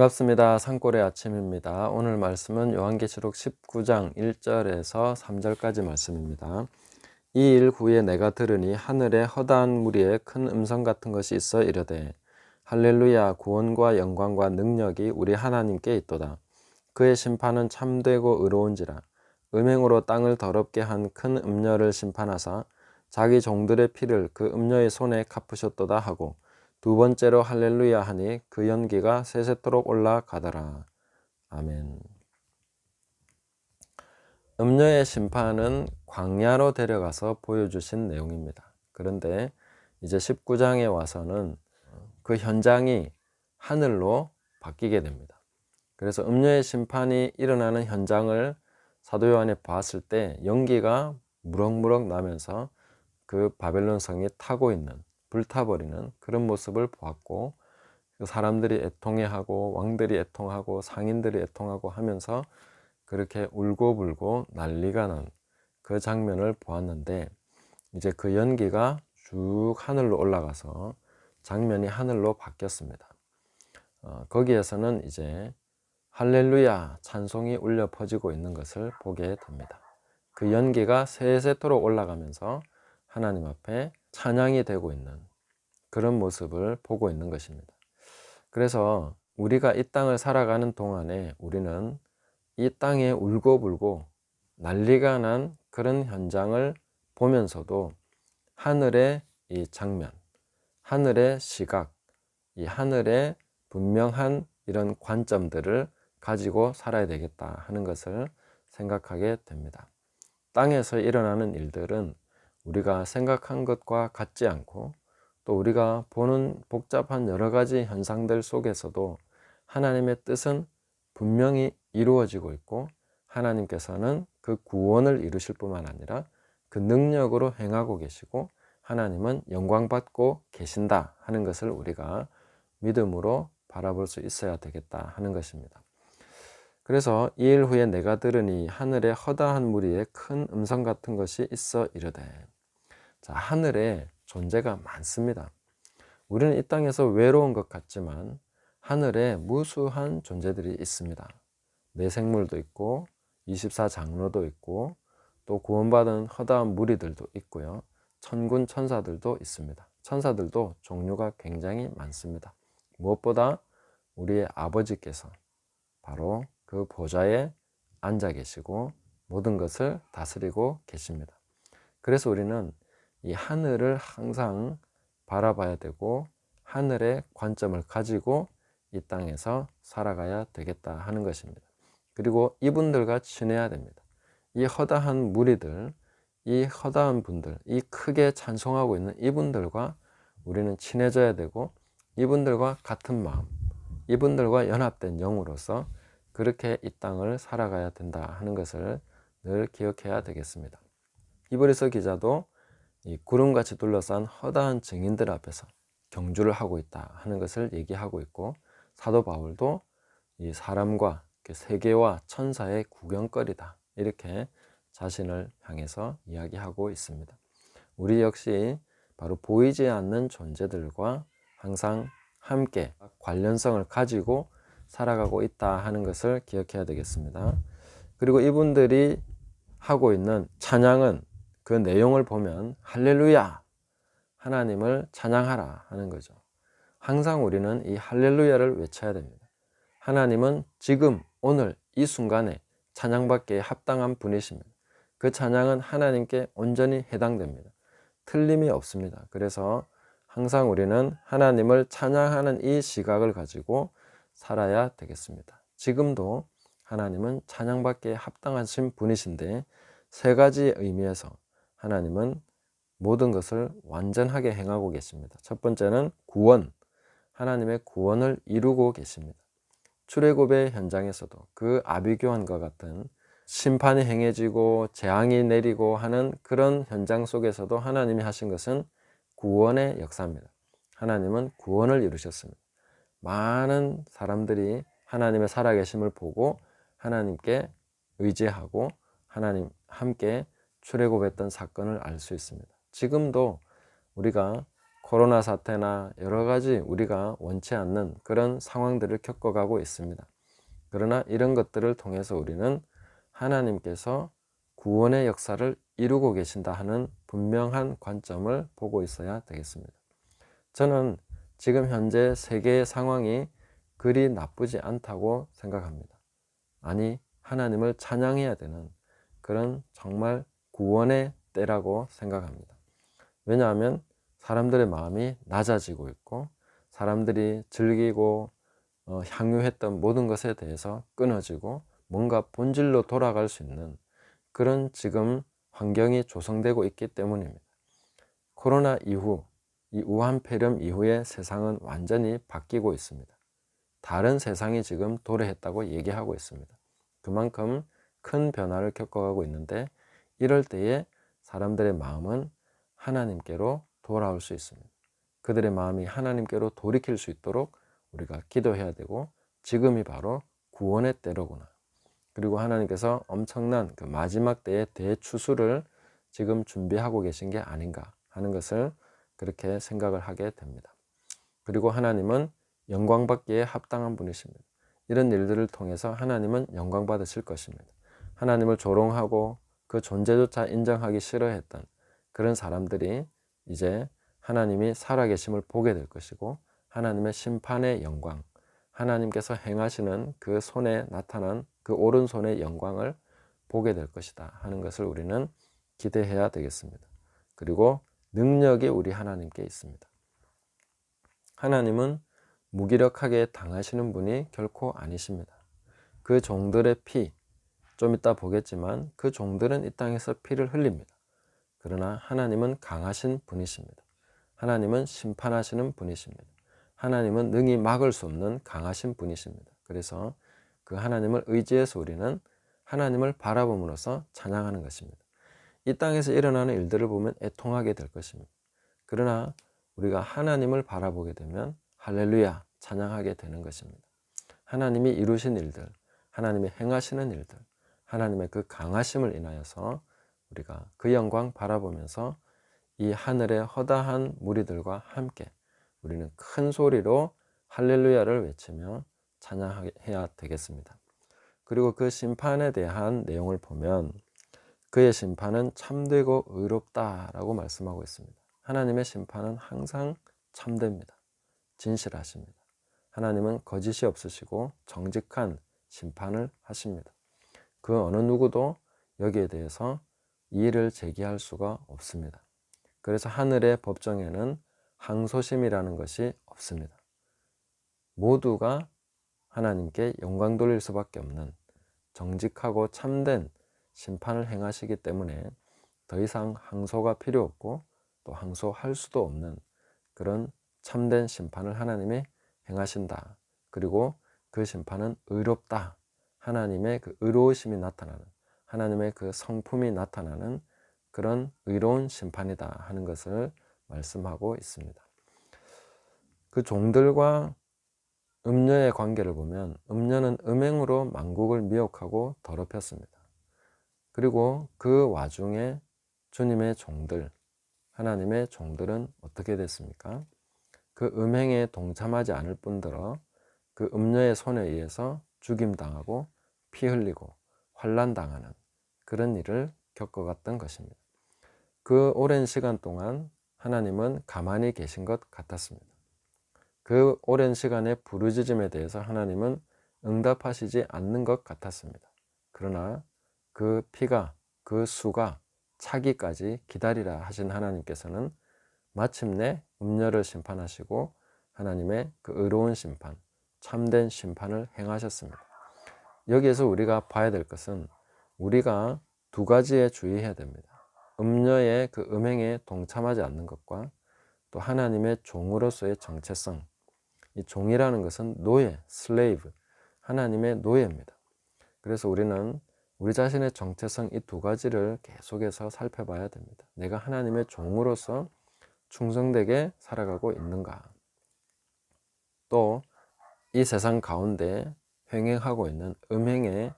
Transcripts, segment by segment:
반갑습니다. 산골의 아침입니다. 오늘 말씀은 요한계시록 19장 1절에서 3절까지 말씀입니다. 이 일 후에 내가 들으니 하늘에 허다한 무리에 큰 음성 같은 것이 있어 이르되 할렐루야, 구원과 영광과 능력이 우리 하나님께 있도다. 그의 심판은 참되고 의로운지라. 음행으로 땅을 더럽게 한 큰 음녀를 심판하사 자기 종들의 피를 그 음녀의 손에 갚으셨도다 하고, 두 번째로 할렐루야 하니 그 연기가 세세토록 올라가더라. 아멘. 음녀의 심판은 광야로 데려가서 보여주신 내용입니다. 그런데 이제 19장에 와서는 그 현장이 하늘로 바뀌게 됩니다. 그래서 음녀의 심판이 일어나는 현장을 사도 요한이 봤을 때 연기가 무럭무럭 나면서 그 바벨론 성이 타고 있는, 불타버리는 그런 모습을 보았고, 그 사람들이 애통해하고 왕들이 애통하고 상인들이 애통하고 하면서 그렇게 울고불고 난리가 난 그 장면을 보았는데, 이제 그 연기가 쭉 하늘로 올라가서 장면이 하늘로 바뀌었습니다. 거기에서는 이제 할렐루야 찬송이 울려 퍼지고 있는 것을 보게 됩니다. 그 연기가 세세토록 올라가면서 하나님 앞에 찬양이 되고 있는 그런 모습을 보고 있는 것입니다. 그래서 우리가 이 땅을 살아가는 동안에 우리는 이 땅에 울고불고 난리가 난 그런 현장을 보면서도 하늘의 이 장면, 하늘의 시각, 이 하늘의 분명한 이런 관점들을 가지고 살아야 되겠다 하는 것을 생각하게 됩니다. 땅에서 일어나는 일들은 우리가 생각한 것과 같지 않고, 또 우리가 보는 복잡한 여러 가지 현상들 속에서도 하나님의 뜻은 분명히 이루어지고 있고, 하나님께서는 그 구원을 이루실 뿐만 아니라 그 능력으로 행하고 계시고 하나님은 영광받고 계신다 하는 것을 우리가 믿음으로 바라볼 수 있어야 되겠다 하는 것입니다. 그래서 이 일 후에 내가 들으니 하늘에 허다한 무리에 큰 음성 같은 것이 있어 이르되. 자, 하늘에 존재가 많습니다. 우리는 이 땅에서 외로운 것 같지만 하늘에 무수한 존재들이 있습니다. 내생물도 있고 24장로도 있고 또 구원받은 허다한 무리들도 있고요. 천군 천사들도 있습니다. 천사들도 종류가 굉장히 많습니다. 무엇보다 우리의 아버지께서 바로 그 보좌에 앉아 계시고 모든 것을 다스리고 계십니다. 그래서 우리는 이 하늘을 항상 바라봐야 되고 하늘의 관점을 가지고 이 땅에서 살아가야 되겠다 하는 것입니다. 그리고 이분들과 친해야 됩니다. 이 허다한 무리들, 이 허다한 분들, 이 크게 찬송하고 있는 이분들과 우리는 친해져야 되고, 이분들과 같은 마음, 이분들과 연합된 영으로서 그렇게 이 땅을 살아가야 된다 하는 것을 늘 기억해야 되겠습니다. 히브리서 기자도 이 구름같이 둘러싼 허다한 증인들 앞에서 경주를 하고 있다 하는 것을 얘기하고 있고, 사도 바울도 이 사람과 세계와 천사의 구경거리다 이렇게 자신을 향해서 이야기하고 있습니다. 우리 역시 바로 보이지 않는 존재들과 항상 함께 관련성을 가지고 살아가고 있다 하는 것을 기억해야 되겠습니다. 그리고 이분들이 하고 있는 찬양은 그 내용을 보면 할렐루야, 하나님을 찬양하라 하는 거죠. 항상 우리는 이 할렐루야를 외쳐야 됩니다. 하나님은 지금 오늘 이 순간에 찬양받기에 합당한 분이십니다. 그 찬양은 하나님께 온전히 해당됩니다. 틀림이 없습니다. 그래서 항상 우리는 하나님을 찬양하는 이 시각을 가지고 살아야 되겠습니다. 지금도 하나님은 찬양받기에 합당하신 분이신데, 세 가지 의미에서 하나님은 모든 것을 완전하게 행하고 계십니다. 첫 번째는 구원, 하나님의 구원을 이루고 계십니다. 출애굽의 현장에서도 그 아비규환과 같은 심판이 행해지고 재앙이 내리고 하는 그런 현장 속에서도 하나님이 하신 것은 구원의 역사입니다. 하나님은 구원을 이루셨습니다. 많은 사람들이 하나님의 살아계심을 보고 하나님께 의지하고 하나님 함께 출애굽했던 사건을 알 수 있습니다. 지금도 우리가 코로나 사태나 여러 가지 우리가 원치 않는 그런 상황들을 겪어가고 있습니다. 그러나 이런 것들을 통해서 우리는 하나님께서 구원의 역사를 이루고 계신다 하는 분명한 관점을 보고 있어야 되겠습니다. 저는 지금 현재 세계의 상황이 그리 나쁘지 않다고 생각합니다. 아니, 하나님을 찬양해야 되는 그런 정말 구원의 때라고 생각합니다. 왜냐하면 사람들의 마음이 낮아지고 있고 사람들이 즐기고 향유했던 모든 것에 대해서 끊어지고 뭔가 본질로 돌아갈 수 있는 그런 지금 환경이 조성되고 있기 때문입니다. 코로나 이후, 이 우한 폐렴 이후에 세상은 완전히 바뀌고 있습니다. 다른 세상이 지금 도래했다고 얘기하고 있습니다. 그만큼 큰 변화를 겪어가고 있는데 이럴 때에 사람들의 마음은 하나님께로 돌아올 수 있습니다. 그들의 마음이 하나님께로 돌이킬 수 있도록 우리가 기도해야 되고 지금이 바로 구원의 때로구나. 그리고 하나님께서 엄청난 그 마지막 때의 대추수를 지금 준비하고 계신 게 아닌가 하는 것을 그렇게 생각을 하게 됩니다. 그리고 하나님은 영광받기에 합당한 분이십니다. 이런 일들을 통해서 하나님은 영광 받으실 것입니다. 하나님을 조롱하고 그 존재조차 인정하기 싫어했던 그런 사람들이 이제 하나님이 살아계심을 보게 될 것이고 하나님의 심판의 영광, 하나님께서 행하시는 그 손에 나타난 그 오른손의 영광을 보게 될 것이다 하는 것을 우리는 기대해야 되겠습니다. 그리고 능력이 우리 하나님께 있습니다. 하나님은 무기력하게 당하시는 분이 결코 아니십니다. 그 종들의 피, 좀 이따 보겠지만 그 종들은 이 땅에서 피를 흘립니다. 그러나 하나님은 강하신 분이십니다. 하나님은 심판하시는 분이십니다. 하나님은 능히 막을 수 없는 강하신 분이십니다. 그래서 그 하나님을 의지해서 우리는 하나님을 바라봄으로써 찬양하는 것입니다. 이 땅에서 일어나는 일들을 보면 애통하게 될 것입니다. 그러나 우리가 하나님을 바라보게 되면 할렐루야 찬양하게 되는 것입니다. 하나님이 이루신 일들, 하나님이 행하시는 일들, 하나님의 그 강하심을 인하여서 우리가 그 영광 바라보면서 이 하늘의 허다한 무리들과 함께 우리는 큰 소리로 할렐루야를 외치며 찬양해야 되겠습니다. 그리고 그 심판에 대한 내용을 보면 그의 심판은 참되고 의롭다라고 말씀하고 있습니다. 하나님의 심판은 항상 참됩니다. 진실하십니다. 하나님은 거짓이 없으시고 정직한 심판을 하십니다. 그 어느 누구도 여기에 대해서 이의를 제기할 수가 없습니다. 그래서 하늘의 법정에는 항소심이라는 것이 없습니다. 모두가 하나님께 영광 돌릴 수밖에 없는 정직하고 참된 심판을 행하시기 때문에 더 이상 항소가 필요 없고 또 항소할 수도 없는 그런 참된 심판을 하나님이 행하신다. 그리고 그 심판은 의롭다. 하나님의 그 의로우심이 나타나는, 하나님의 그 성품이 나타나는 그런 의로운 심판이다 하는 것을 말씀하고 있습니다. 그 종들과 음녀의 관계를 보면 음녀는 음행으로 만국을 미혹하고 더럽혔습니다. 그리고 그 와중에 주님의 종들, 하나님의 종들은 어떻게 됐습니까? 그 음행에 동참하지 않을 뿐더러 그 음녀의 손에 의해서 죽임당하고 피 흘리고 환난당하는 그런 일을 겪어갔던 것입니다. 그 오랜 시간 동안 하나님은 가만히 계신 것 같았습니다. 그 오랜 시간의 부르짖음에 대해서 하나님은 응답하시지 않는 것 같았습니다. 그러나 그 피가, 그 수가 차기까지 기다리라 하신 하나님께서는 마침내 음녀를 심판하시고 하나님의 그 의로운 심판, 참된 심판을 행하셨습니다. 여기에서 우리가 봐야 될 것은 우리가 두 가지에 주의해야 됩니다. 음녀의 그 음행에 동참하지 않는 것과 또 하나님의 종으로서의 정체성. 이 종이라는 것은 노예, 슬레이브, 하나님의 노예입니다. 그래서 우리는 우리 자신의 정체성 이 두 가지를 계속해서 살펴봐야 됩니다. 내가 하나님의 종으로서 충성되게 살아가고 있는가? 또 이 세상 가운데 횡행하고 있는 음행에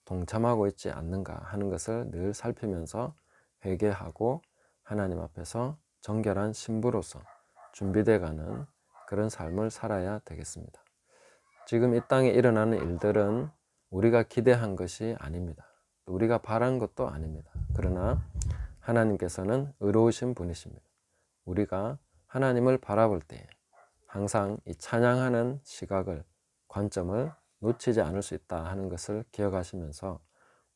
동참하고 있지 않는가 하는 것을 늘 살피면서 회개하고 하나님 앞에서 정결한 신부로서 준비돼 가는 그런 삶을 살아야 되겠습니다. 지금 이 땅에 일어나는 일들은 우리가 기대한 것이 아닙니다. 우리가 바란 것도 아닙니다. 그러나 하나님께서는 의로우신 분이십니다. 우리가 하나님을 바라볼 때 항상 이 찬양하는 시각을, 관점을 놓치지 않을 수 있다 하는 것을 기억하시면서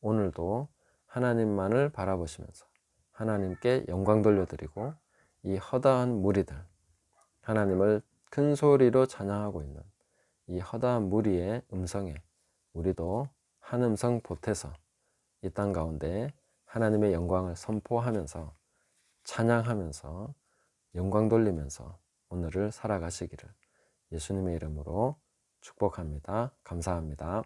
오늘도 하나님만을 바라보시면서 하나님께 영광 돌려드리고 이 허다한 무리들, 하나님을 큰 소리로 찬양하고 있는 이 허다한 무리의 음성에 우리도 한 음성 보태서 이 땅 가운데 하나님의 영광을 선포하면서 찬양하면서 영광 돌리면서 오늘을 살아가시기를 예수님의 이름으로 축복합니다. 감사합니다.